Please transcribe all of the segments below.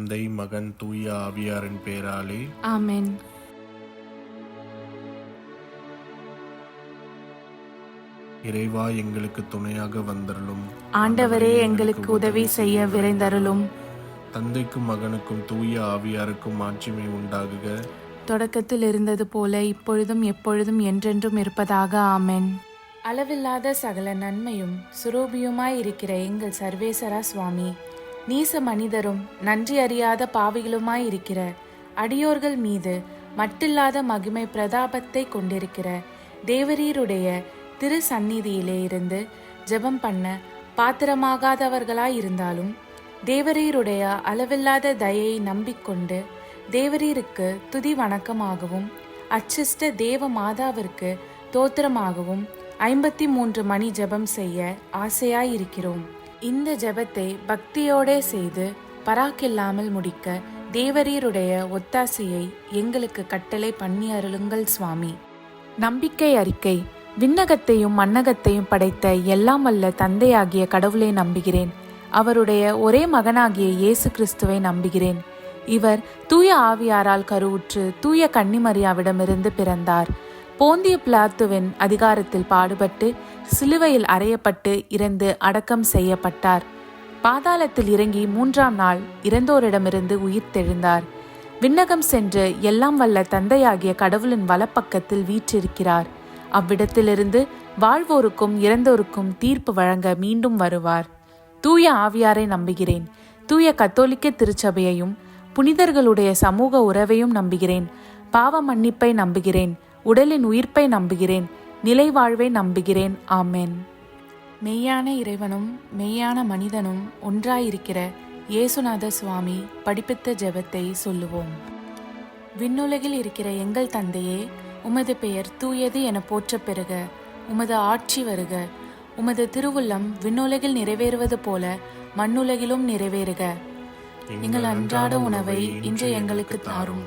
தந்தை, மகன், தூய ஆவியாரின் பெயராலே ஆமென். இறைவா, எங்களுக்கு துணையாக வந்தருளும். ஆண்டவரே, எங்களுக்கு உதவி செய்ய விரைந்தருளும். தந்தைக்கும் மகனுக்கும் தூய ஆவியாருக்கும் மாட்சிமை உண்டாகுக. தொடக்கத்தில் இருந்தது போல இப்பொழுதும் எப்பொழுதும் என்றென்றும் இருப்பதாக. ஆமென். அளவில்லாத சகல நன்மையும் சுரூபியுமாய் இருக்கிற எங்கள் சர்வேசரா சுவாமி, நீச மனிதரும் நன்றி அறியாத பாவிகளுமாய் இருக்கிற அடியோர்கள் மீது மட்டில்லாத மகிமை பிரதாபத்தை கொண்டிருக்கிற தேவரீருடைய திரு சந்நிதியிலே இருந்து ஜெபம் பண்ண பாத்திரமாகாதவர்களாய் இருந்தாலும் தேவரீருடைய அளவில்லாத தயையை நம்பிக்கொண்டு தேவரீருக்கு துதி வணக்கமாகவும் அச்சிஷ்ட தேவ மாதாவிற்கு தோத்திரமாகவும் 53 மணி ஜெபம் செய்ய ஆசையாயிருக்கிறோம். இந்த ஜெபத்தை பக்தியோடே செய்து பராக்கில்லாமல் முடிக்க தேவரீருடைய ஒத்தாசையை எங்களுக்கு கட்டளை பண்ணி அருளுங்கள் சுவாமி. நம்பிக்கை அறிக்கை. விண்ணகத்தையும் மண்ணகத்தையும் படைத்த எல்லாம் வல்ல தந்தையாகிய கடவுளை நம்புகிறேன். அவருடைய ஒரே மகனாகிய இயேசு கிறிஸ்துவை நம்புகிறேன். இவர் தூய ஆவியாரால் கருவுற்று தூய கன்னிமரியாவிடமிருந்து பிறந்தார். போந்திய பிலாத்துவின் அதிகாரத்தில் பாடுபட்டு சிலுவையில் அறையப்பட்டு இறந்து அடக்கம் செய்யப்பட்டார். பாதாளத்தில் இறங்கி 3ஆம் நாள் இறந்தோரிடமிருந்து உயிர்த்தெழுந்தார். விண்ணகம் சென்று எல்லாம் வல்ல தந்தையாகிய கடவுளின் வலப்பக்கத்தில் வீற்றிருக்கிறார். அவ்விடத்திலிருந்து வாழ்வோருக்கும் இறந்தோருக்கும் தீர்ப்பு வழங்க மீண்டும் வருவார். தூய ஆவியாரை நம்புகிறேன். தூய கத்தோலிக்க திருச்சபையையும் புனிதர்களுடைய சமூக உறவையும் நம்புகிறேன். பாவ மன்னிப்பை நம்புகிறேன். உடலின் உயிர்ப்பை நம்புகிறேன். நிலை வாழ்வை நம்புகிறேன். ஆமென். மெய்யான இறைவனும் மெய்யான மனிதனும் ஒன்றாயிருக்கிற இயேசுநாத சுவாமி படிப்பித்த ஜெபத்தை சொல்லுவோம். விண்ணுலகில் இருக்கிற எங்கள் தந்தையே, உமது பெயர் தூயது என போற்றப் பெறுக. உமது ஆட்சி வருக. உமது திருவுள்ளம் விண்ணுலகில் நிறைவேறுவது போல மண்ணுலகிலும் நிறைவேறுக. எங்கள் அன்றாட உணவை இன்று எங்களுக்கு தாரும்.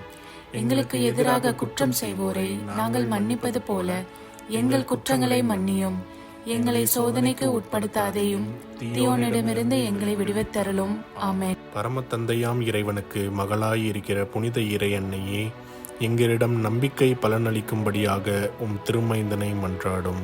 எங்களுக்கு எதிராக குற்றம் செய்வோரை நாங்கள் மன்னிப்பது போல எங்கள் குற்றங்களை மன்னியும். எங்களை சோதனைக்கு உட்படுத்தாதேயும், தீயோனிடமிருந்து எங்களை விடுவித்தருளும். ஆமென். பரம தந்தையாம் இறைவனுக்கு மகளாய் இருக்கிற புனித இறை அன்னையே, எங்களிடம் நம்பிக்கை பலனளிக்கும்படியாக உம் திருமைந்தனை மன்றாடும்.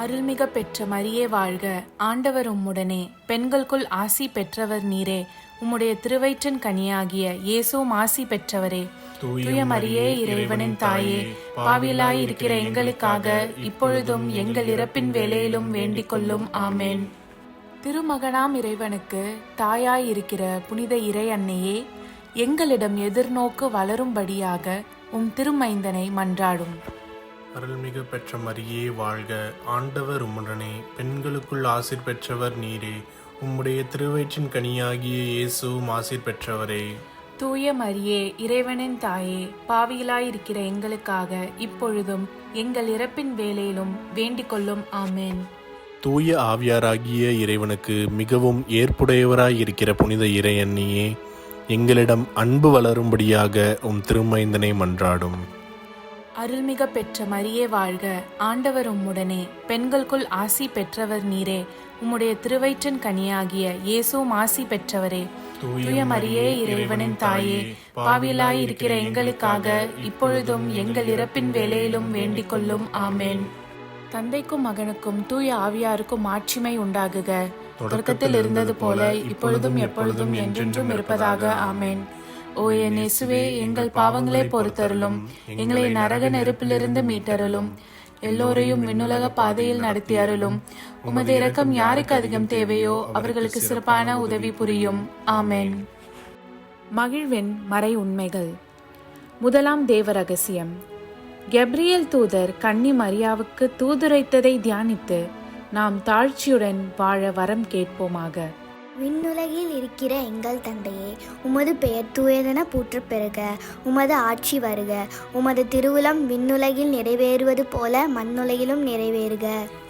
அருள்மிக பெற்ற மரியே வாழ்க. ஆண்டவர் உம்முடனே, பெண்களுக்குள் ஆசி பெற்றவர் நீரே. உம்முடைய திருவயிற்றின் கனியாகிய இயேசுவும் ஆசி பெற்றவரே. தூய மரியே, இறைவனின் தாயே, பாவிலாய் இருக்கிற எங்களுக்காக இப்பொழுதும் எங்கள் இறப்பின் வேளையிலும் வேண்டிக் கொள்ளும். ஆமென். திருமகனாம் இறைவனுக்கு தாயாய் இருக்கிற புனித இறை அன்னையே, எங்களிடம் எதிர்நோக்கு வளரும்படியாக உம் திருமைந்தனை மன்றாடும். அருள்மிகு பெற்ற மரியே வாழ்க. ஆண்டவர் உம்முடனே, பெண்களுக்குள் ஆசீர் பெற்றவர் நீரே. உம்முடைய திருவயிற்றின் கனியாகிய இயேசுவும் ஆசீர் பெற்றவரே. தூய மரியே, இறைவனின் தாயே, பாவிகளாயிருக்கிற எங்களுக்காக இப்பொழுதும் எங்கள் இறப்பின் வேளையிலும் வேண்டிக் கொள்ளும். ஆமென். தூய ஆவியாராகிய இறைவனுக்கு மிகவும் ஏற்புடையவராயிருக்கிற புனித இறை அன்னியே, எங்களிடம் அன்பு வளரும்படியாக உம் திருமைந்தனை மன்றாடும். அருள்மிக பெற்ற மரியே வாழ்க. ஆண்டவர் உம்முடனே, பெண்களுக்குள் ஆசி பெற்றவர் நீரே. உம்முடைய திருவயிற்றின் கனியாகிய இயேசுவும் ஆசி பெற்றவரே. தூய மரியே, இறைவனின் தாயே, பாவிலாய் இருக்கிற எங்களுக்காக இப்பொழுதும் எங்கள் இறப்பின் வேளையிலும் வேண்டிக் கொள்ளும். ஆமென். தந்தைக்கும் மகனுக்கும் தூய ஆவியாருக்கும் மாட்சிமை உண்டாகுக. தொடக்கத்தில் இருந்தது போல இப்பொழுதும் எப்பொழுதும் என்றென்றும் இருப்பதாக. ஆமென். ஓ என் இயேசுவே, எங்கள் பாவங்களை பொறுத்தருளும். எங்களை நரக நெருப்பிலிருந்து மீட்டருளும். எல்லோரையும் விண்ணுலக பாதையில் நடத்தி அருளும். உமது இரக்கம் யாருக்கு அதிகம் தேவையோ அவர்களுக்கு சிறப்பான உதவி புரியும். ஆமென். மகிழ்வின் மறை உண்மைகள். முதலாம் தேவ ரகசியம். கெப்ரியேல் தூதர் கன்னி மரியாவுக்கு தூதுரைத்ததை தியானித்து நாம் தாழ்ச்சியுடன் வாழ வரம் கேட்போமாக. விண்ணுலகில் இருக்கிற எங்கள் தந்தையே, உமது பெயர் தூயதென போற்றப் பெறுக. உமது ஆட்சி வருக. உமது திருவுளம் விண்ணுலகில் நிறைவேறுவது போல மண்ணுலகிலும் நிறைவேறுக.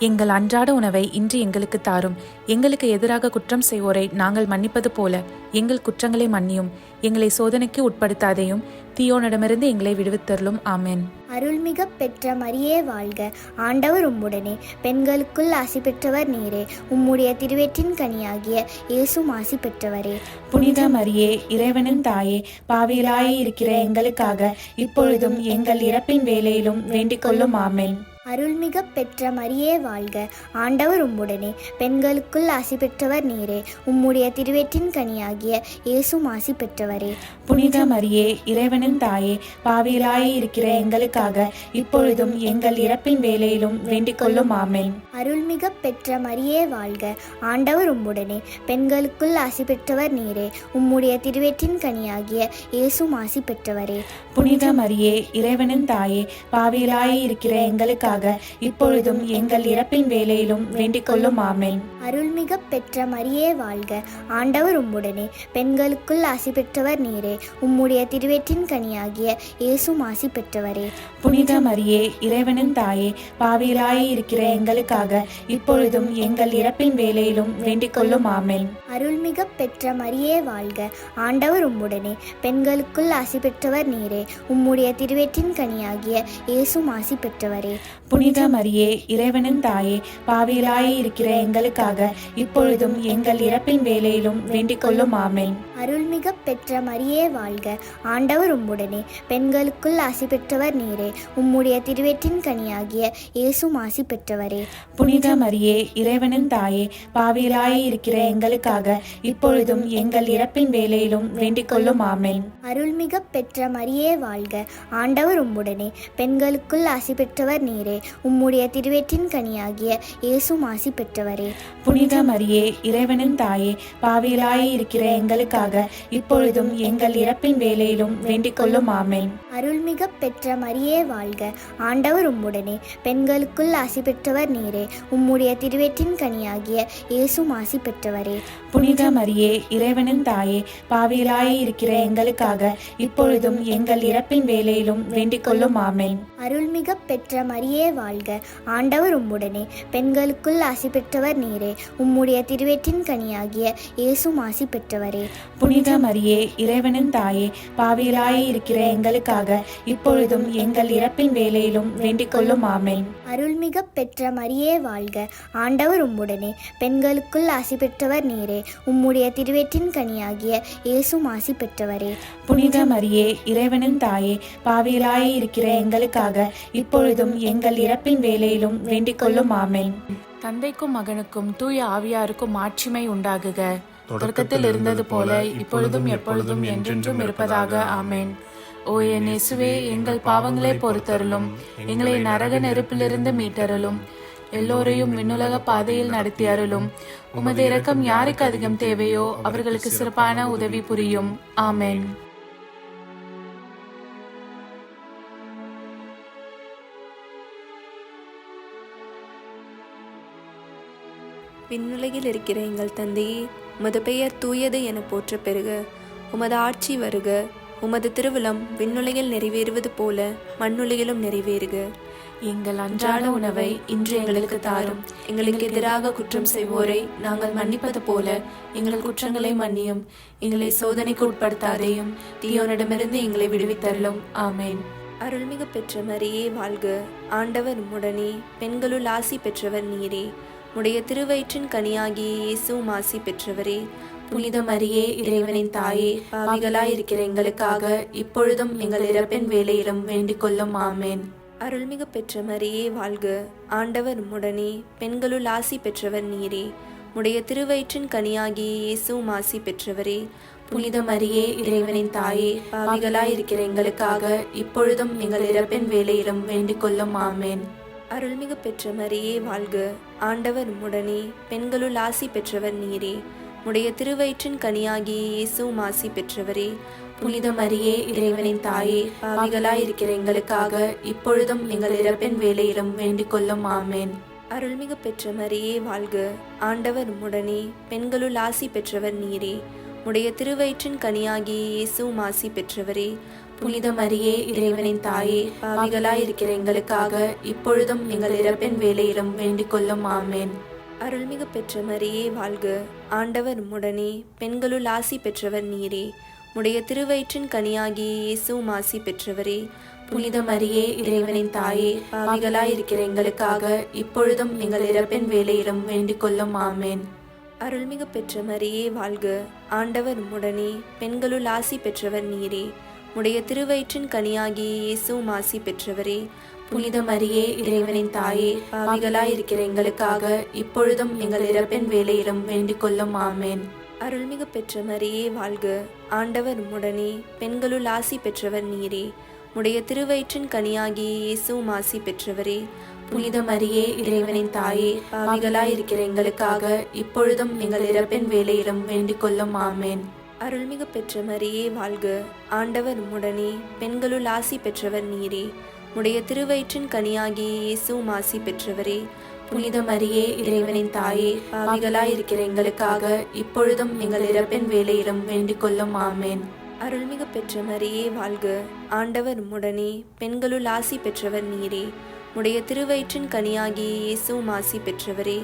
எங்கள் அன்றாட உணவை இன்று எங்களுக்கு தாரும். எங்களுக்கு எதிராக குற்றம் செய்வோரை நாங்கள் மன்னிப்பது போல எங்கள் குற்றங்களை மன்னியும். எங்களை சோதனைக்கு உட்படுத்தாதையும் தீயோனிடமிருந்து எங்களை விடுவித்தருளும். ஆமென். அருள்மிக பெற்ற மரியே வாழ்க, ஆண்டவர் உம்முடனே, பெண்களுக்குள் ஆசி பெற்றவர் நீரே. உம்முடைய திருவயிற்றின் கனியாகிய இயேசுவும் ஆசி பெற்றவரே. புனித மரியே, இறைவனின் தாயே, பாவிகளாய் இருக்கிற எங்களுக்காக இப்பொழுதும் எங்கள் இறப்பின் வேளையிலும் வேண்டிக் கொள்ளும். ஆமென். அருள்மிக பெற்ற மரியே வாழ்க, ஆண்டவர் உம்முடனே, பெண்களுக்குள் ஆசி பெற்றவர் நீரே. உம்முடைய திருவயிற்றின் கனியாகிய இயேசுவும் ஆசி பெற்றவரே. புனித மரியே, இறைவனின் தாயே, பாவிகளாய் இருக்கிற எங்களுக்காக இப்பொழுதும் எங்கள் இறப்பின் வேளையிலும் வேண்டிக் கொள்ளும். ஆமென். அருள்மிக பெற்ற மரியே வாழ்க, ஆண்டவர் உம்முடனே, பெண்களுக்குள் ஆசி பெற்றவர் நீரே. உம்முடைய திருவயிற்றின் கனியாகிய இயேசுவும் ஆசி பெற்றவரே. புனித மரியே, இறைவனின் தாயே, பாவிகளாய் இருக்கிற எங்களுக்காக இப்பொழுதும் எங்கள் இறப்பின் வேளையிலும் வேண்டிக் கொள்ளும். ஆமென். அருள்மிக பெற்ற மரியே வாழ்க, ஆண்டவர் உம்முடனே, பெண்களுக்குள் ஆசி பெற்றவர் நீரே. உம்முடைய திருவயிற்றின் கனியாகிய இயேசுவும் ஆசி பெற்றவரே. புனித மரியே, இறைவனின் தாயே, பாவிகளாய் இருக்கிற எங்களுக்காக இப்பொழுதும் எங்கள் இறப்பின் வேளையிலும் வேண்டிக் கொள்ளும். ஆமென். அருள்மிக பெற்ற மரியே வாழ்க, ஆண்டவர் உம்முடனே, பெண்களுக்குள் ஆசி பெற்றவர் நீரே. உம்முடைய திருவயிற்றின் கனியாகிய இயேசுவும் ஆசி பெற்றவரே. புனித மரியே, இறைவனின் தாயே, பாவிகளாய் இருக்கிற எங்களுக்காக இப்பொழுதும் எங்கள் இறப்பின் வேளையிலும் வேண்டிக் கொள்ளும். ஆமென். அருள்மிக பெற்ற மரியே வாழ்க, ஆண்டவர் உம்முடனே, பெண்களுக்குள் ஆசி பெற்றவர் நீரே. உம்முடைய திருவயிற்றின் கனியாகிய இயேசுவும் ஆசி பெற்றவரே. புனித மரியே, இறைவனின் தாயே, பாவிகளாய் இருக்கிற எங்களுக்காக இப்பொழுதும் எங்கள் இறப்பின் வேளையிலும் வேண்டிக் கொள்ளும். ஆமென். அருள்மிக பெற்ற மரியே வாழ்க, ஆண்டவர் உம்முடனே, பெண்களுக்குள் ஆசி பெற்றவர் நீரே. உம்முடைய திருவயிற்றின் கனியாகிய இயேசுவும் ஆசி பெற்றவரே. புனித மரியே, இறைவனின் தாயே, பாவிகளாய் இருக்கிற எங்களுக்காக இப்பொழுதும் எங்கள் இறப்பின் வேளையிலும் வேண்டிக் கொள்ளும். ஆமென். அருள்மிக பெற்ற மரியே வாழ்க, ஆண்டவர் உம்முடனே, பெண்களுக்குள் ஆசி பெற்றவர் நீரே. உம்முடைய திருவயிற்றின் கனியாகிய இயேசுவும் ஆசி பெற்றவரே. புனித மரியே, இறைவனின் தாயே, பாவிகளாய் இருக்கிற எங்களுக்காக இப்பொழுதும் எங்கள் இறப்பின் வேளையிலும் வேண்டிக் கொள்ளும். ஆமென். அருள்மிக பெற்ற மரியே வாழ்க, ஆண்டவர் உம்முடனே, பெண்களுக்குள் ஆசி பெற்றவர் நீரே. உம்முடைய திருவயிற்றின் கனியாகிய இயேசுவும் ஆசி பெற்றவரே. புனித மரியே, இறைவனின் தாயே, பாவிகளாய் இருக்கிற எங்களுக்காக இப்பொழுதும் எங்கள் இறப்பின் வேளையிலும் வேண்டிக் கொள்ளும். ஆமென். அருள்மிக பெற்ற மரியே வாழ்க, ஆண்டவர் உம்முடனே, பெண்களுக்குள் ஆசி பெற்றவர் நீரே. உம்முடைய திருவயிற்றின் கனியாகிய இயேசுவும் ஆசி பெற்றவரே. புனித மரியே, இறைவனின் தாயே, பாவிகளாய் இருக்கிற எங்களுக்காக இப்பொழுதும் எங்கள் இறப்பின் வேளையிலும் வேண்டிக் கொள்ளும். ஆமென். தந்தைக்கும் மகனுக்கும் தூய ஆவியாருக்கும் மாட்சிமை உண்டாகுக. தொடக்கத்தில் இருந்தது போல இப்பொழுதும் எப்பொழுதும் என்றென்றும் இருப்பதாக. ஆமென். ஓ என் இயேசுவே, எங்கள் பாவங்களை பொறுத்தருளும், எங்களை நரக நெருப்பிலிருந்து மீட்டருளும், எல்லோரையும் விண்ணுலக பாதையில் நடத்தி அருளும். உமது இரக்கம் யாருக்கு அதிகம் தேவையோ அவர்களுக்கு சிறப்பான உதவி புரியும். ஆமென். விண்ணுலகில் இருக்கிற எங்கள் தந்தையே, உமது பெயர் தூயது என போற்ற பெறுக. உமது ஆட்சி வருக. உமது திருவிழம் விண்ணுலகில் நிறைவேறுவது போல மண்ணுலகிலும் நிறைவேறுக. எங்கள் அன்றாட உணவை இன்று எங்களுக்கு தாரும். எங்களுக்கு எதிராக குற்றம் செய்வோரை நாங்கள் மன்னிப்பது போல எங்கள் குற்றங்களை மன்னியும். எங்களை சோதனைக்கு உட்படுத்தாதையும் தீயோனிடமிருந்து எங்களை விடுவித்தருளும். ஆமென். அருள்மிகு பெற்ற மரியே வாழ்க, ஆண்டவர் உம்முடனே, பெண்களுள் ஆசி பெற்றவர் நீரே. உடைய திருவயிற்றின் கனியாகிய இயேசுவும் ஆசி பெற்றவரே. புனித மரியே, இறைவனின் தாயே, பாவிகளாய் இருக்கிற எங்களுக்காக இப்பொழுதும் எங்கள் இறப்பின் வேளையிலும் வேண்டிக் கொள்ளும். ஆமென். அருள்மிகு பெற்ற மரியே வாழ்க, ஆண்டவர் உம்முடனே, பெண்களுள் ஆசி பெற்றவர் நீரே. உடைய திருவயிற்றின் கனியாகிய இயேசுவும் ஆசி பெற்றவரே. புனித மரியே, இறைவனின் தாயே, பாவிகளாய் இருக்கிற எங்களுக்காக இப்பொழுதும் எங்கள் இறப்பின் வேளையிலும் வேண்டிக் கொள்ளும். ஆமென். அருள்மிகு பெற்ற மரியே வாழ்க, ஆண்டவர் உம்முடனே, பெண்களுள் ஆசி பெற்றவர் நீரே. உடைய திருவயிற்றின் கனியாகிய இயேசுவும் ஆசி பெற்றவரே. புனித மரியே, இறைவனின் தாயே, பாவிகளாய் இருக்கிற எங்களுக்காக இப்பொழுதும் எங்கள் இறப்பின் வேளையிலும் வேண்டிக் கொள்ளும். ஆமென். அருள்மிகு பெற்ற மரியே வாழ்க, ஆண்டவர் உம்முடனே, பெண்களுள் ஆசி பெற்றவர் நீரே. உடைய திருவயிற்றின் கனியாகிய இயேசுவும் ஆசி பெற்றவரே. புனித மரியே, இறைவனின் தாயே, பாவிகளாய் இருக்கிற எங்களுக்காக இப்பொழுதும் எங்கள் இறப்பின் வேளையிலும் வேண்டிக் கொள்ளும். ஆமென். அருள்மிகு பெற்ற மரியே வாழ்க, ஆண்டவர் உம்முடனே, பெண்களுள் ஆசி பெற்றவர் நீரே. உடைய திருவயிற்றின் கனியாகிய இயேசுவும் ஆசி பெற்றவரே. புனித மரியே, இறைவனின் தாயே, பாவிகளாயிருக்கிற எங்களுக்காக இப்பொழுதும் எங்கள் இறப்பின் வேளையிலும் வேண்டிக் கொள்ளும். ஆமேன். அருள்மிகு பெற்ற மரியே வாழ்க. ஆண்டவர் உம்முடனே, பெண்களுள் ஆசி பெற்றவர் நீரே. உடைய திருவயிற்றின் கனியாகிய இயேசுவும் ஆசி பெற்றவரே. புனித மரியே, இறைவனின் தாயே, பாவிகளாயிருக்கிற எங்களுக்காக இப்பொழுதும் எங்கள் இறப்பின் வேளையிலும் வேண்டிக் கொள்ளும். ஆமேன். அருள்மிகு பெற்ற மரியே வாழ்க. ஆண்டவர் உம்முடனே, பெண்களுள் ஆசி பெற்றவர் நீரே. உடைய திருவயிற்றின் கனியாகிய இயேசுவும் ஆசி பெற்றவரே. புனித மரியே, இறைவனின் தாயே, பாவிகளாயிருக்கிற எங்களுக்காக இப்பொழுதும் எங்கள் இறப்பின் வேளையிலும் வேண்டிக் கொள்ளும். ஆமேன். அருள்மிகு பெற்ற மரியே வாழ்க. ஆண்டவர் உம்முடனே, பெண்களுள் ஆசி பெற்றவர் நீரே. உடைய திருவயிற்றின் கனியாகிய இயேசுவும் ஆசி பெற்றவரே. புனித மரியே, இறைவனின் தாயே, பாவிகளாயிருக்கிற எங்களுக்காக இப்பொழுதும் எங்கள் இறப்பின் வேளையிலும் வேண்டிக் கொள்ளும். ஆமேன். அருள்மிகு பெற்ற மரியே வாழ்க. ஆண்டவர் உம்முடனே, பெண்களுள் ஆசி பெற்றவர் நீரே. உடைய திருவயிற்றின் கனியாகிய இயேசுவும் ஆசி பெற்றவரே.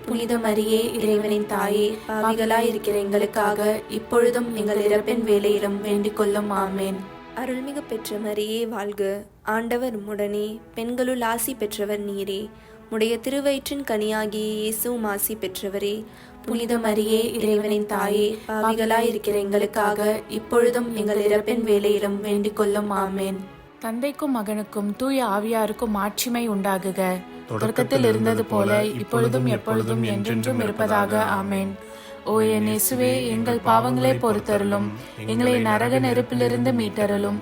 புனித மரியே, இறைவனின் தாயே, பாவிகளாயிருக்கிற எங்களுக்காக இப்பொழுதும் எங்கள் இறப்பின் வேளையிலும் வேண்டிக் கொள்ளும். ஆமேன். அருள்மிகு பெற்ற மரியே வாழ்க. ஆண்டவர் உம்முடனே, பெண்களுள் ஆசி பெற்றவர் நீரே. உடைய திருவயிற்றின் கனியாகிய இயேசுவும் ஆசி பெற்றவரே. புனித மரியே, இறைவனின் தாயே, பாவிகளாயிருக்கிற எங்களுக்காக இப்பொழுதும் எங்கள் இறப்பின் வேளையிலும் வேண்டிக் கொள்ளும். ஆமேன். தந்தைக்கும் மகனுக்கும் தூய ஆவியாருக்கும் ஆட்சிமை உண்டாகுக. தொடக்கத்தில் இருந்தது போல இப்பொழுதும் எப்பொழுதும் என்றென்றும் இருப்பதாக. ஆமேன். ஓ என் இயேசுவே, எங்கள் பாவங்களை பொறுத்தருளும், எங்களை நரக நெருப்பிலிருந்து மீட்டருளும்,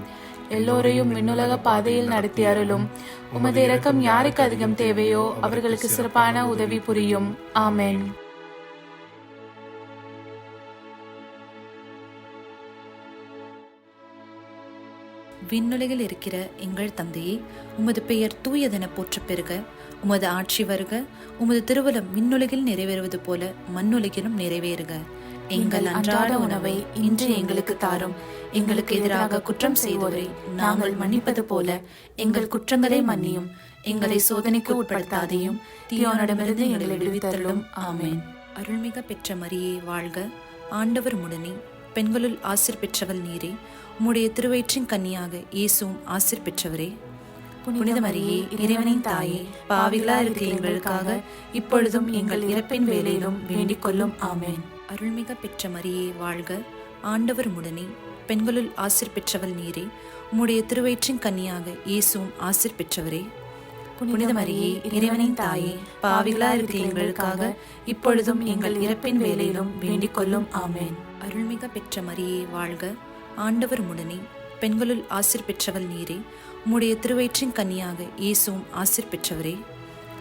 எல்லோரையும் விண்ணுலக பாதையில் நடத்தி அருளும். உமது இரக்கம் யாருக்கு அதிகம் தேவையோ அவர்களுக்கு சிறப்பான உதவி புரியும். ஆமேன். விண்ணுலகில் இருக்கிற எங்கள் தந்தையே, உமது பெயர் தூயதென போற்றப் பெறுக. உமது ஆட்சி வருக. உமது திருவுளம் விண்ணுலகில் நிறைவேறுவது போல மண்ணுலகிலும் நிறைவேறுக. எங்கள் அன்றாட உணவை இன்று எங்களுக்கு தாரும். எங்களுக்கு எதிராக குற்றம் செய்வோரை நாங்கள் மன்னிப்பது போல எங்கள் குற்றங்களை மன்னியும். எங்களை சோதனைக்கு உட்படுத்தாதையும் தீயோனிடமிருந்து எங்களை விடுவித்தருளும். ஆமேன். அருள்மிக பெற்ற மரியே வாழ்க. ஆண்டவர் உம்முடனே, பெண்களுள் ஆசீர் பெற்றவள் நீரே. உம்முடைய திருவயிற்றின் கன்னியாக இயேசுவும் ஆசீர் பெற்றவரே. புனித மரியே, இறைவனின் தாயே, பாவிகளா இருக்கிற எங்களுக்காக இப்பொழுதும் எங்கள் இறப்பின் வேளையிலும் வேண்டிக் கொள்ளும். ஆமேன். அருள்மிக பெற்ற மரியே வாழ்க. ஆண்டவர் உம்முடனே, பெண்களுள் ஆசீர் பெற்றவள் நீரே. உம்முடைய திருவயிற்றின் கன்னியாக இயேசுவும் ஆசீர் பெற்றவரே. புனித மரியே, இறைவனின் தாயே, பாவிகளா இருக்கிற எங்களுக்காக இப்பொழுதும் எங்கள் இறப்பின் வேளையிலும் வேண்டிக் கொள்ளும். ஆமேன். அருள்மிக பெற்ற மரியே வாழ்க. ஆண்டவர் உம்முடனே, பெண்களுள் ஆசீர் பெற்றவள் நீரே. உம்முடைய திருவயிற்றின் கன்னியாக இயேசுவும் ஆசீர் பெற்றவரே.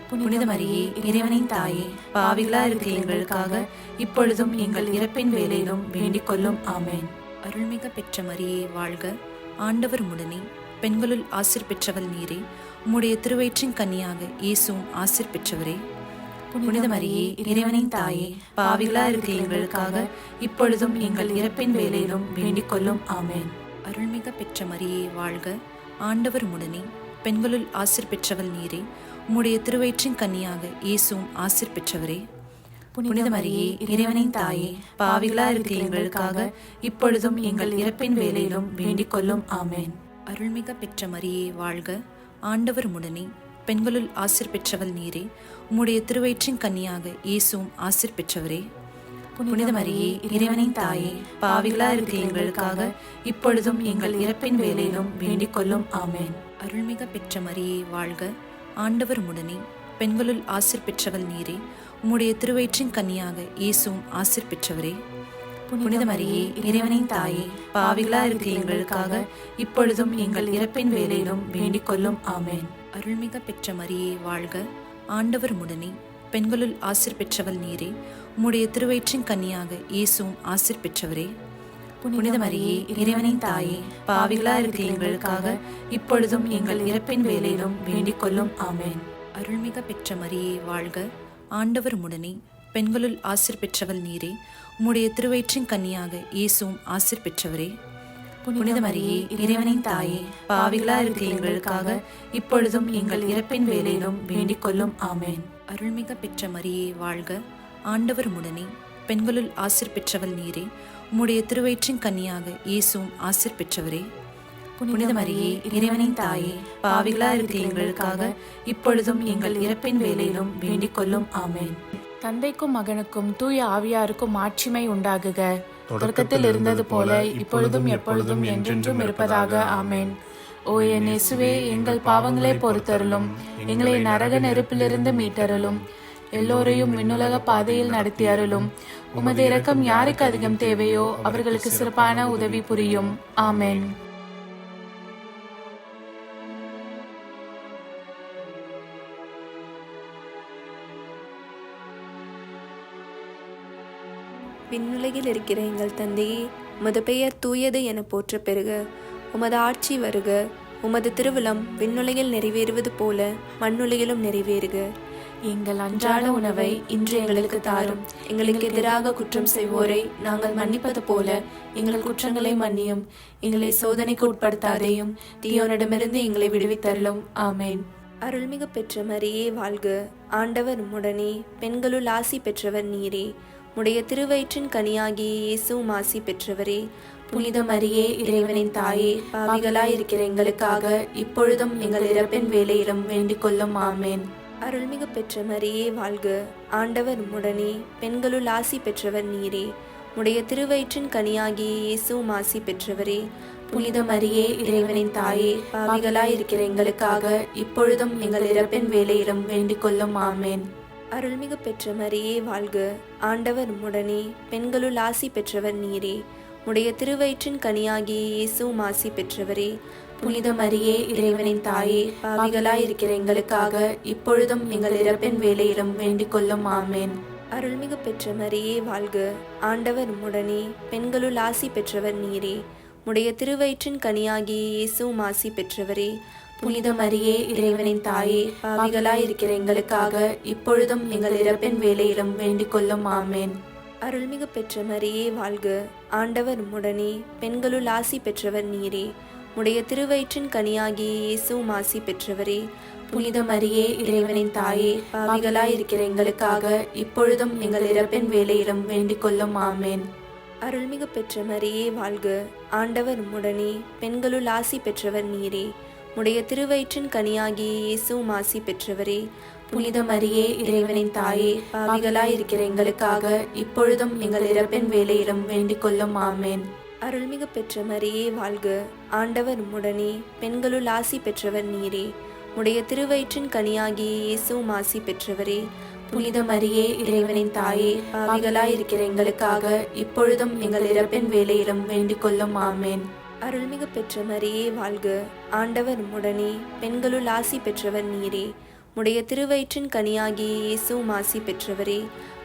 புனித மரியே, இறைவனின் தாயே, பாவிகளா இருக்கிற எங்களுக்காக இப்பொழுதும் எங்கள் இறப்பின் வேளையிலும் வேண்டிக் கொள்ளும். ஆமேன். அருள்மிக பெற்ற மரியே வாழ்க. ஆண்டவர் உம்முடனே, பெண்களுள் ஆசீர் பெற்றவள் நீரே. உம்முடைய திருவயிற்றின் கன்னியாக இயேசுவும் ஆசீர் பெற்றவரே. புனித மரியே, இறைவனின் தாயே, பாவிகளா இருக்கிற எங்களுக்காக இப்பொழுதும் எங்கள் இறப்பின் வேளையிலும் வேண்டிக் கொள்ளும். ஆமேன். அருள்மிக பெற்ற மரியே வாழ்க. ஆண்டவர் உம்முடனே, பெண்களுள் ஆசீர் பெற்றவள் நீரே. உம்முடைய திருவயிற்றின் கன்னியாக இயேசுவும் ஆசீர் பெற்றவரே. புனித மரியே, இறைவனின் தாயே, பாவிகளா இருக்கிற எங்களுக்காக இப்பொழுதும் எங்கள் இறப்பின் வேளையிலும் வேண்டிக் கொள்ளும். ஆமேன். அருள்மிக பெற்ற மரியே வாழ்க. ஆண்டவர் உம்முடனே, பெண்களுள் ஆசீர் பெற்றவள் நீரே. உம்முடைய திருவயிற்றின் கன்னியாக இயேசுவும் ஆசீர் பெற்றவரே. புனித மரியே, இறைவனின் தாயே, பாவிகளா இருக்கிற எங்களுக்காக இப்பொழுதும் எங்கள் இறப்பின் வேளையிலும் வேண்டிக் கொள்ளும். ஆமேன். அருள்மிக பெற்ற மரியே வாழ்க. ஆண்டவர் உம்முடனே, பெண்களுள் ஆசீர் பெற்றவள் நீரே. உம்முடைய திருவயிற்றின் கன்னியாக இயேசுவும் ஆசீர் பெற்றவரே. புனித மரியே, இறைவனின் தாயே, பாவிகளா இருக்கிற எங்களுக்காக இப்பொழுதும் எங்கள் இறப்பின் வேளையிலும் வேண்டிக் கொள்ளும். ஆமேன். அருள்மிக பெற்ற மரியே வாழ்க. ஆண்டவர் உம்முடனே, பெண்களுள் ஆசீர் பெற்றவள் நீரே. உம்முடைய திருவயிற்றின் கன்னியாக இயேசுவும் ஆசீர் பெற்றவரே. புனித மரியே, இறைவனின் தாயே, பாவிகளா இருக்கிற எங்களுக்காக இப்பொழுதும் எங்கள் இறப்பின் வேளையிலும் வேண்டிக் கொள்ளும். ஆமேன். அருள்மிக பெற்ற மரியே வாழ்க. ஆண்டவர் உம்முடனே, பெண்களுள் ஆசீர் பெற்றவள் நீரே. உம்முடைய திருவயிற்றின் கன்னியாக இயேசுவும் ஆசீர் பெற்றவரே. புனித மரியே, இறைவனின் தாயே, பாவிகளா இருக்கிற எங்களுக்காக இப்பொழுதும் எங்கள் இறப்பின் வேளையிலும் வேண்டிக் கொள்ளும். ஆமேன். அருள்மிக பெற்ற மரியே வாழ்க. ஆண்டவர் உம்முடனே, பெண்களுள் ஆசீர் பெற்றவள் நீரே. உம்முடைய திருவயிற்றின் கன்னியாக இயேசுவும் ஆசீர் பெற்றவரே. புனித மரியே, இறைவனின் தாயே, பாவிகளாய் இருக்கிற எங்களுக்காக இப்பொழுதும் எங்கள் இறப்பின் வேளையிலும் வேண்டிக் கொள்ளும். ஆமென். தந்தைக்கும் மகனுக்கும் தூய ஆவியாருக்கும் மாட்சிமை உண்டாகுக. தொடக்கத்தில் இருந்தது போல இப்பொழுதும் எப்பொழுதும் என்றென்றும் இருப்பதாக. ஆமென். ஓ என் இயேசுவே, எங்கள் பாவங்களை பொறுத்தருளும், எங்களை நரக நெருப்பிலிருந்து மீட்டருளும், எல்லோரையும் விண்ணுலக பாதையில் நடத்தி அருளும். உமது இரக்கம் யாருக்கு அதிகம் தேவையோ அவர்களுக்கு சிறப்பான உதவி புரியும். ஆமென். விண்ணுலகில் இருக்கிற எங்கள் தந்தையே, உமது பெயர் தூயது என போற்ற பெறுக. உமது ஆட்சி வருக. உமது திருவுளம் விண்ணுலகில் நிறைவேறுவது போல மண்ணுலகிலும் நிறைவேறுக. எங்கள் அன்றாட உணவை இன்று எங்களுக்கு தாரும். எங்களுக்கு எதிராக குற்றம் செய்வோரை நாங்கள் மன்னிப்பது போல எங்கள் குற்றங்களை மன்னியும். எங்களை சோதனைக்கு உட்படுத்தாதேயும், தீயோனிடமிருந்து எங்களை விடுவித்தருளும். ஆமென். அருள்மிகு பெற்ற மரியே வாழ்க. ஆண்டவர் உம்முடனே, பெண்களுள் ஆசி பெற்றவர் நீரே. உடைய திருவயிற்றின் கனியாகிய இயேசுவும் ஆசி பெற்றவரே. புனித மரியே, இறைவனின் தாயே, பாவிகளாய் இருக்கிற எங்களுக்காக இப்பொழுதும் எங்கள் இறப்பின் வேளையிலும் வேண்டிக் கொள்ளும். ஆமென். அருள்மிகு பெற்ற மரியே வாழ்க. ஆண்டவர் உம்முடனே, பெண்களுள் ஆசி பெற்றவர் நீரே. உடைய திருவயிற்றின் கனியாகிய இயேசுவும் ஆசி பெற்றவரே. புனித மரியே, இறைவனின் தாயே, பாவிகளாய் இருக்கிற எங்களுக்காக இப்பொழுதும் எங்கள் இறப்பின் வேளையிலும் வேண்டிக் கொள்ளும். ஆமென். அருள்மிகு பெற்ற மரியே வாழ்க. ஆண்டவர் உம்முடனே, பெண்களுள் ஆசி பெற்றவர் நீரே. உடைய திருவயிற்றின் கனியாகிய இயேசுவும் ஆசி பெற்றவரே. புனித மரியே, இறைவனின் தாயே, பாவிகளாய் இருக்கிற எங்களுக்காக இப்பொழுதும் எங்கள் இறப்பின் வேளையிலும் வேண்டிக் கொள்ளும். ஆமென். அருள்மிகு பெற்ற மரியே வாழ்க. ஆண்டவர் உம்முடனே, பெண்களுள் ஆசி பெற்றவர் நீரே. உடைய திருவயிற்றின் கனியாகிய இயேசுவும் ஆசி பெற்றவரே. புனித மரியே, இறைவனின் தாயே, பாவிகளாய் இருக்கிற எங்களுக்காக இப்பொழுதும் எங்கள் இறப்பின் வேளையிலும் வேண்டிக் கொள்ளும். ஆமென். அருள்மிகு பெற்ற மரியே வாழ்க. ஆண்டவர் உம்முடனே, பெண்களுள் ஆசி பெற்றவர் நீரே. உடைய திருவயிற்றின் கனியாகிய இயேசுவும் ஆசி பெற்றவரே. புனித மரியே, இறைவனின் தாயே, பாவிகளாய் இருக்கிற எங்களுக்காக இப்பொழுதும் எங்கள் இறப்பின் வேளையிலும் வேண்டிக் கொள்ளும். ஆமென். அருள்மிகு பெற்ற மரியே வாழ்க. ஆண்டவர் உம்முடனே, பெண்களுள் ஆசி பெற்றவர் நீரே. உடைய திருவயிற்றின் கனியாகிய இயேசுவும் ஆசி பெற்றவரே. புனித மரியே, இறைவனின் தாயே, பாவிகளாய் இருக்கிற எங்களுக்காக இப்பொழுதும் எங்கள் இறப்பின் வேளையிலும் வேண்டிக் கொள்ளும். ஆமென். அருள்மிகு பெற்ற மரியே வாழ்க. ஆண்டவர் உம்முடனே, பெண்களுள் ஆசி பெற்றவர் நீரே. உடைய திருவயிற்றின் கனியாகிய இயேசுவும் ஆசி பெற்றவரே. புனித மரியே, இறைவனின் தாயே, பாவிகளாய் இருக்கிற எங்களுக்காக இப்பொழுதும் எங்கள் இறப்பின் வேளையிலும் வேண்டிக் கொள்ளும். ஆமென். அருள்மிகு பெற்ற மரியே வாழ்க. ஆண்டவர் உம்முடனே, பெண்களுள் ஆசி பெற்றவர் நீரே. உடைய திருவயிற்றின் கனியாகிய இயேசுவும் ஆசி பெற்றவரே.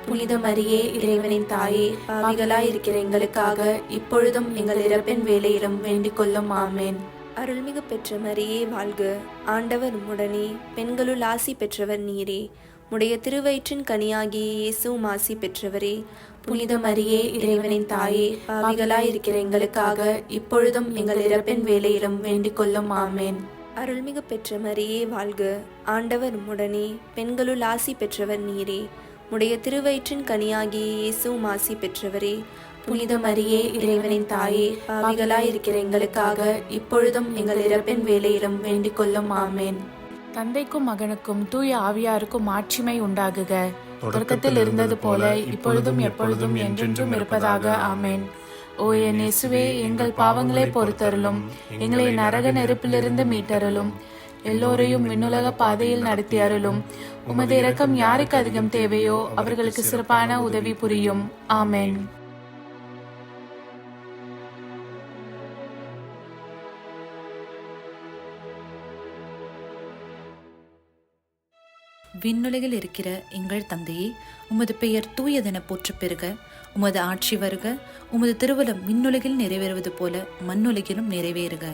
புனித மரியே, இறைவனின் தாயே, பாவிகளாய் இருக்கிற எங்களுக்காக இப்பொழுதும் எங்கள் இறப்பின் வேளையிலும் வேண்டிக் கொள்ளும். ஆமென். அருள்மிகு பெற்ற மரியே வாழ்க. ஆண்டவர் உம்முடனே, பெண்களுள் ஆசி பெற்றவர் நீரே. உடைய திருவயிற்றின் கனியாகிய இயேசுவும் ஆசி பெற்றவரே. புனித மரியே, இறைவனின் தாயே, பாவிகளாய் இருக்கிற எங்களுக்காக இப்பொழுதும் எங்கள் இறப்பின் வேளையிலும் வேண்டிக் கொள்ளும். ஆமென். அருள்மிகு பெற்ற மரியே வாழ்க. ஆண்டவர் உம்முடனே, பெண்களுள் ஆசி பெற்றவர் நீரே. உடைய திருவயிற்றின் கனியாகிய இயேசுவும் ஆசி பெற்றவரே. புனித மரியே, இறைவனின் தாயே, பாவிகளாய் இருக்கிற எங்களுக்காக இப்பொழுதும் எங்கள் இறப்பின் வேளையிலும் வேண்டிக் கொள்ளும். ஆமென். தந்தைக்கும் மகனுக்கும் தூய ஆவியாருக்கும் மாட்சிமை உண்டாகுக. தொடக்கத்தில் இருந்தது போல இப்பொழுதும் எப்பொழுதும் என்றென்றும் இருப்பதாக. ஆமென். ஓ என் இயேசுவே, எங்கள் பாவங்களை பொறுத்தருளும், எங்களை நரக நெருப்பிலிருந்து மீட்டருளும், எல்லோரையும் விண்ணுலக பாதையில் நடத்தி அருளும். உமது இரக்கம் யாருக்கு அதிகம் தேவையோ அவர்களுக்கு சிறப்பான உதவி புரியும். ஆமென். விண்ணுலகில் இருக்கிற எங்கள் தந்தையே, உமது பெயர் தூயதென போற்ற பெறுக. உமது ஆட்சி வருக. உமது திருவுளம் விண்ணுலகில் நிறைவேறுவது போல மண்ணுலகிலும் நிறைவேறுக.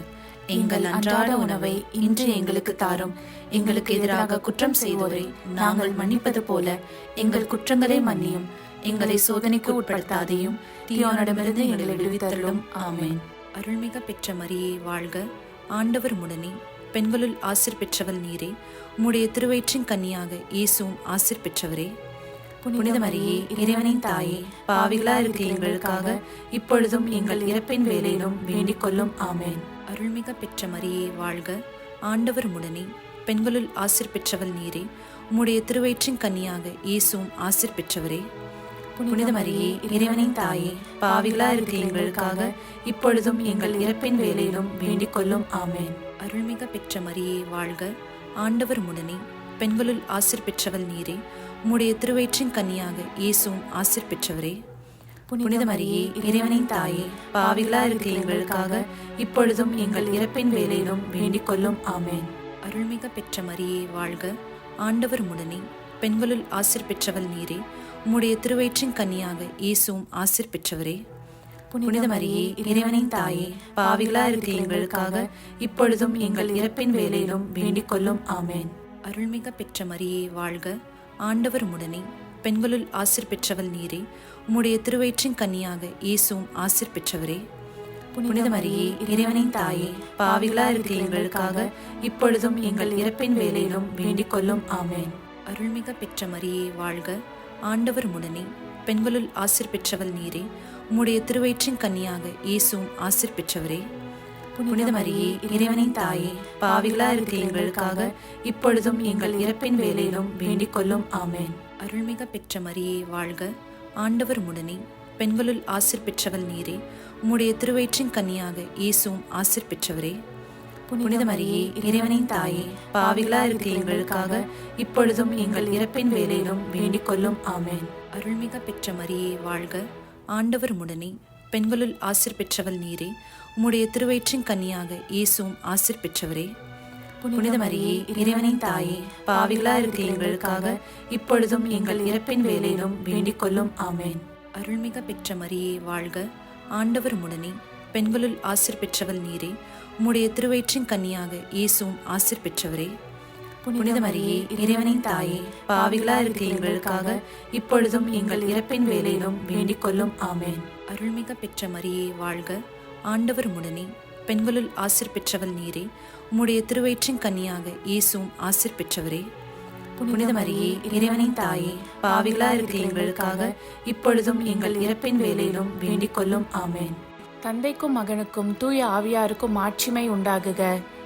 எங்கள் அன்றாட உணவை இன்று எங்களுக்கு தாரும். எங்களுக்கு எதிராக குற்றம் செய்வோரை நாங்கள் மன்னிப்பது போல எங்கள் குற்றங்களை மன்னியும். எங்களை சோதனைக்கு உட்படுத்தாதையும், தீயோனிடமிருந்து எங்களை விடுவித்தருளும். ஆமென். அருள்மிக பெற்ற மரியே வாழ்க. ஆண்டவர் உம்முடனே, பெண்களுள் ஆசீர் பெற்றவள் நீரே. உம்முடைய திருவயிற்றின் கன்னியாக இயேசுவும் ஆசீர் பெற்றவரே. புனித மரியே இறைவனின் தாயே, பாவிகளா இருக்கிற எங்களுக்காக இப்பொழுதும் எங்கள் இறப்பின் வேளையிலும் வேண்டிக் கொள்ளும். ஆமென். அருள்மிக பெற்ற மரியே வாழ்க, ஆண்டவர் உடனே, பெண்களுள் ஆசீர் பெற்றவள் நீரே. உம்முடைய திருவயிற்றின் கன்னியாக இயேசுவும் ஆசீர் பெற்றவரே. புனித மரியே இறைவனின் தாயே, பாவிகளா இருக்கிற எங்களுக்காக இப்பொழுதும் எங்கள் இறப்பின் வேளையிலும் வேண்டிக் கொள்ளும். ஆமென். அருள்மிக பெற்ற மரியே வாழ்க, ஆண்டவர் உடனே, பெண்களுள் ஆசீர் பெற்றவள் நீரே. உம்முடைய திருவயிற்றின் கன்னியாக இயேசுவும் ஆசீர் பெற்றவரே. புனித மரியே இறைவனின் தாயே, பாவிகளா இருக்கிற எங்களுக்காக இப்பொழுதும் எங்கள் இறப்பின் வேளையிலும் வேண்டிக் கொள்ளும். ஆமென். அருள்மிக பெற்ற மரியே வாழ்க, ஆண்டவர் உடனே, பெண்களுள் ஆசீர் பெற்றவள் நீரே. உம்முடைய திருவயிற்றின் கன்னியாக இயேசுவும் ஆசீர் பெற்றவரே. புனித மரியே இறைவனின் தாயே, பாவிகளா இருக்கிற எங்களுக்காக இப்பொழுதும் எங்கள் இறப்பின் வேளையிலும் வேண்டிக் கொள்ளும். ஆமென். அருள்மிக பெற்ற மரியே வாழ்க, ஆண்டவர் உடனே, பெண்களுள் ஆசீர் பெற்றவள் நீரே. உம்முடைய திருவயிற்றின் கன்னியாக இயேசுவும் ஆசீர் பெற்றவரே. புனித மரியே இறைவனின் தாயே, பாவிகளா இருக்கிற எங்களுக்காக இப்பொழுதும் எங்கள் இறப்பின் வேளையிலும் வேண்டிக் கொள்ளும். ஆமென். அருள்மிக பெற்ற மரியே வாழ்க, ஆண்டவர் உடனே, பெண்களுள் ஆசீர் பெற்றவள் நீரே. உம்முடைய திருவயிற்றின் கன்னியாக இயேசுவும் ஆசீர் பெற்றவரே. புனித மரியே இறைவனின் தாயே, பாவிகளா இருக்கிற எங்களுக்காக இப்பொழுதும் எங்கள் இறப்பின் வேளையிலும் வேண்டிக் கொள்ளும். ஆமென். அருள்மிக பெற்ற மரியே வாழ்க, ஆண்டவர் உடனே, பெண்களுள் ஆசீர் பெற்றவள் நீரே. உம்முடைய திருவயிற்றின் கன்னியாக இயேசுவும் ஆசீர் பெற்றவரே. புனித மரியே இறைவனின் தாயே, பாவிகளா இருக்கிற எங்களுக்காக இப்பொழுதும் எங்கள் இறப்பின் வேளையிலும் வேண்டிக் கொள்ளும். ஆமென். அருள்மிக பெற்ற மரியே வாழ்க, ஆண்டவர் உடனே, பெண்களுள் ஆசீர் பெற்றவள் நீரே. உம்முடைய திருவயிற்றின் கன்னியாக இயேசுவும் ஆசீர் பெற்றவரே. புனித மரியே இறைவனின் தாயே, பாவிகளா இருக்கிற எங்களுக்காக இப்பொழுதும் எங்கள் இறப்பின் வேளையிலும் வேண்டிக் கொள்ளும். ஆமென். அருள்மிக பெற்ற மரியே வாழ்க, ஆண்டவர் உடனே, பெண்களுள் ஆசீர் பெற்றவள் நீரே. உம்முடைய திருவயிற்றின் கன்னியாக இயேசுவும் ஆசீர் பெற்றவரே. புனித மரியே இறைவனின் தாயே, பாவிகளா இருக்கிற எங்களுக்காக இப்பொழுதும் எங்கள் இறப்பின் வேளையிலும் வேண்டிக் கொள்ளும். ஆமென். அருள்மிக பெற்ற மரியே வாழ்க, ஆண்டவர் உடனே, பெண்களுள் ஆசீர் பெற்றவள் நீரே. உம்முடைய திருவயிற்றின் கன்னியாக இயேசுவும் ஆசீர் பெற்றவரே. புனித மரியே இறைவனின் தாயே, பாவிகளா இருக்கிற எங்களுக்காக இப்பொழுதும் எங்கள் இறப்பின் வேளையிலும் வேண்டிக் கொள்ளும். ஆமென். தந்தைக்கும் மகனுக்கும் தூய ஆவியாருக்கும் மாட்சிமை உண்டாகுக.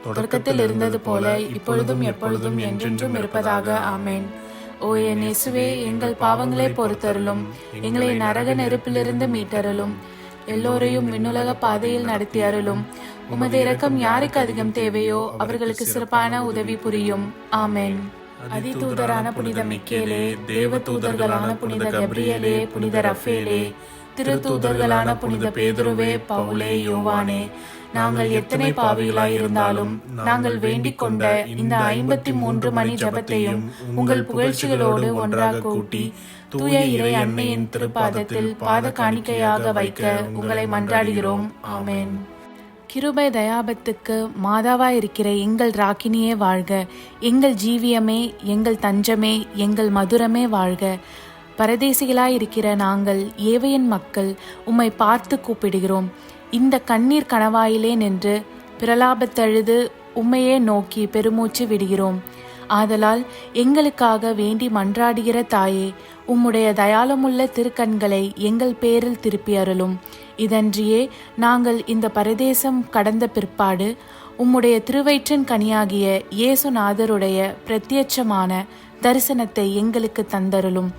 தொடக்கத்தில் இருந்தது போல இப்பொழுதும் எப்பொழுதும் என்றென்றும் இருப்பதாக. ஆமென். ஓ என் இயேசுவே, எங்கள் பாவங்களை பொறுத்தருளும், எங்களை நரக நெருப்பிலிருந்து மீட்டருளும், எல்லோரையும் விண்ணுலக பாதையில் நடத்தி அருளும். உமது இரக்கம் யாருக்கு அதிகம் தேவையோ அவர்களுக்கு சிறப்பான உதவி புரியும். ஆமென். அதிதூதரான புனித மிக்கேலே, தேவ தூதர்களான புனித கப்ரியேலே, புனித ரஃபேலே, திருத்தூதர்களான புனித பேதுருவே, பவுலே, யோவானே, நாங்கள் எத்தனை பாவிகளாய் இருந்தாலும் நாங்கள் வேண்டிக் கொண்ட இந்த 53 மணி ஜபத்தையும் உங்கள் புகழ்ச்சிகளோடு ஒன்றாக கூட்டி தூய இறை அன்னையின் திருப்பாதத்தில் பாத காணிக்கையாக வைக்க உங்களை மன்றாடுகிறோம். ஆமென். கிருபை தயாபத்துக்கு மாதாவாயிருக்கிற எங்கள் ராக்கினியே வாழ்க. எங்கள் ஜீவியமே, எங்கள் தஞ்சமே, எங்கள் மதுரமே வாழ்க. பரதேசிகளாயிருக்கிற நாங்கள் ஏவையின் மக்கள் உம்மை பார்த்து கூப்பிடுகிறோம். இந்த கண்ணீர் கணவாயிலே நின்று பிரலாபத்தழுது உம்மையே நோக்கி பெருமூச்சு விடுகிறோம். ஆதலால் எங்களுக்காக வேண்டி மன்றாடுகிற தாயே, உம்முடைய தயாளமுள்ள திருக்கண்களை எங்கள் பேரில் திருப்பி அருளும். இதன்றியே நாங்கள் இந்த பரதேசம் கடந்த பிற்பாடு உம்முடைய திருவயிற்றின் கனியாகிய இயேசுநாதருடைய பிரத்யட்சமான தரிசனத்தை எங்களுக்கு தந்தருளும்.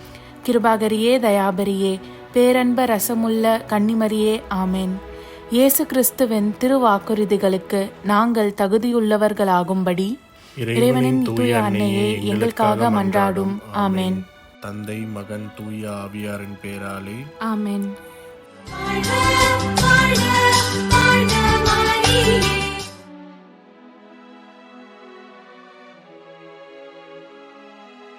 கிருபாகரியே, தயாபரியே, பேரன்ப ரசமுள்ள கன்னிமரியே, ஆமென். இயேசு கிறிஸ்துவின் திருவாக்குறுதிகளுக்கு நாங்கள் தகுதியுள்ளவர்களாகும்படி இறைவனின் தூய அன்னையே எங்களுக்காக மன்றாடும். ஆமென். தந்தை, மகன், தூய ஆவியாரின் பேராலே ஆமென்.